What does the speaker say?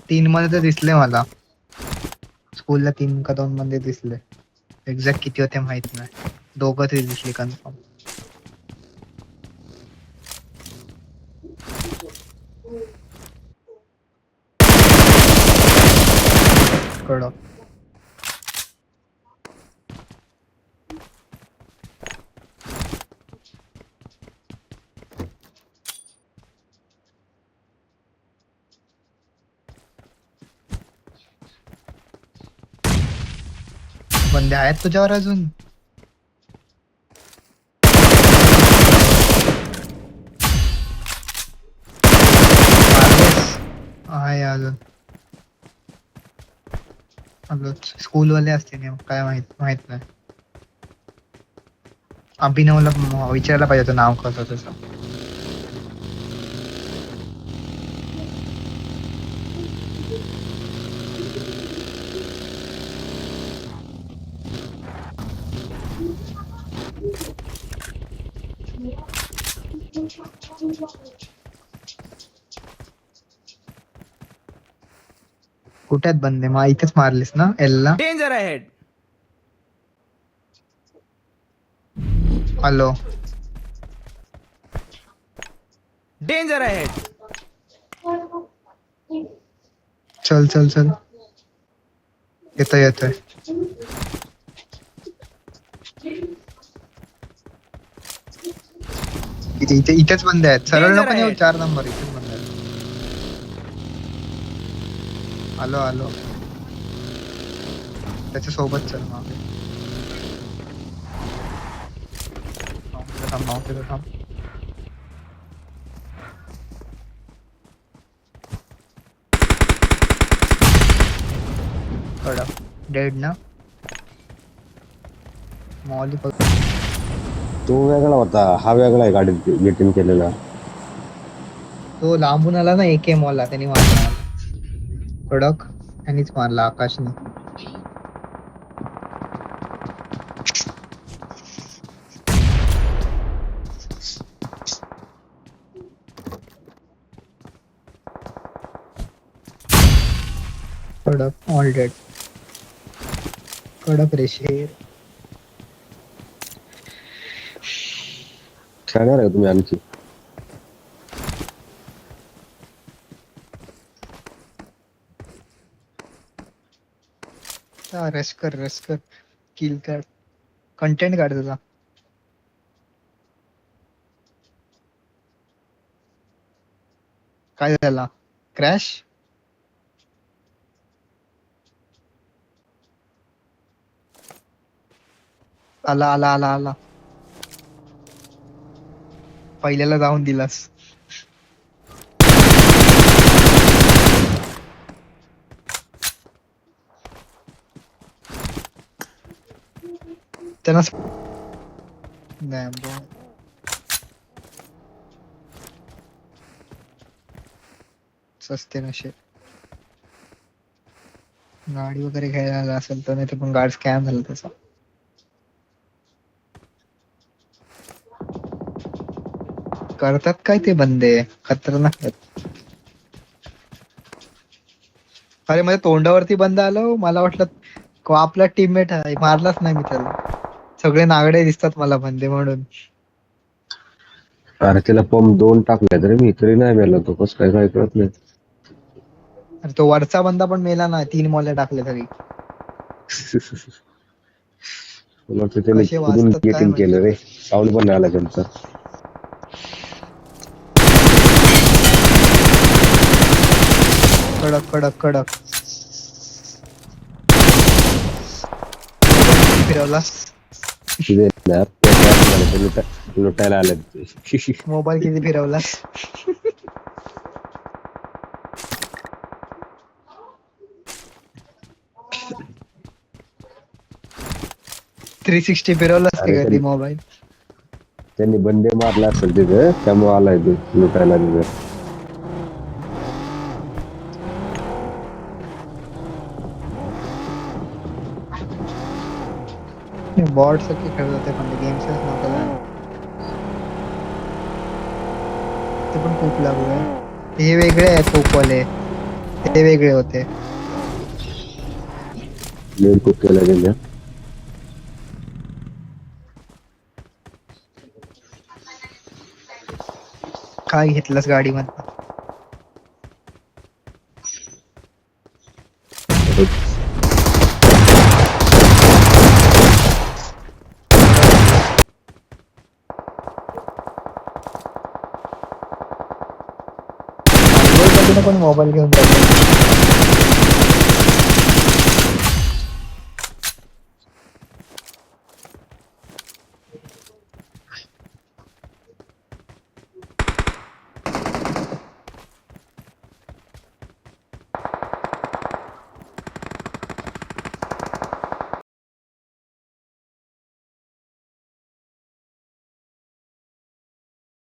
3 मध्ये तर दिसले मला. स्कूलला 3 का 2 मध्ये दिसले. एक्झॅक्ट किती होते माहित नाही. दोघं तरी दिसले कन्फर्म. कडक. बंदे आहेत तुझ्यावर अजून? मारलेस? आहे अजून. स्कूल वाले असते काय माहित माहित नाही. अभिनवला विचारायला पाहिजे होतं नाव कसं तसं. कुठे आहेत बंदे? मग इथेच मारलीस ना एलला? Danger ahead. Hello. Danger ahead. चल चल चल. येतोय येतोय. इथेच बंदे आहेत. सरळ Danger नको नेऊ. ahead. 4 नंबर इथेच बंदे आहेत. आलो आलो. त्याच्या सोबत चल मागे. तिथं थांब. कडक. डेड ना? मॉली तो वेगळा होता, हा वेगळा आहे गाडीत गेटिंग केलेला. तो लांबून आला ना AK मॉलला त्यांनी मारला मला. कडक. त्यांनीच मारला आकाशने. कडक ऑल डेड. कडक रे शेर. खेळणार आहे तुम्ही आणखी? रेस्ट कर. किल काढ. कंटेंट काढ तुझा. काय झाला? क्रॅश? आला. पहिल्याला जाऊन दिलास. त्यांना नाही bro. सस्ते नशे. गाडी वगैरे घ्यायला आला असेल तर, नाही तर पण गाडी स्कॅम झाला त्याचा. करतात काय ते बंदे खतरनाक आहेत. अरे माझ्या तोंडावरती बंद आलं. मला वाटलं आपला टीममेट आहे. मारलाच नाही मी त्याला. सगळे नागडे दिसतात मला बंदे म्हणून. अरे त्याला पंप 2 टाकले तरी मी तरी नाही मेला तो. कसं काय कळत नाही. आणि तो वरचा बंदा पण मेला ना. 3 मॉले टाकले तरी. मला वाटतं त्याने कसे खुदून वाचतात काय गेटिंग माहिती. केलं रे. साऊंड पण नाही आला त्यांचा. कडक. फिरवला. तिथे लुटायला आले. मोबाईल किती फिरवला. 360 फिरवलास अरे ते कधी मोबाईल. त्यांनी बंदे मारला असेल तिथे, त्यामुळे आलाय तो लुटायला तिथे. बॉट सारखे खेळत होते पण गेम्सच नव्हतं. ते पण खूप लागू आहे. हे वेगळे आहेत पोकवाले. ते वेगळे होते. लेन कुक केला त्यांनी. काय घेतलंस गाडीमधनं? कोणी मोबाईल घेऊन जातो.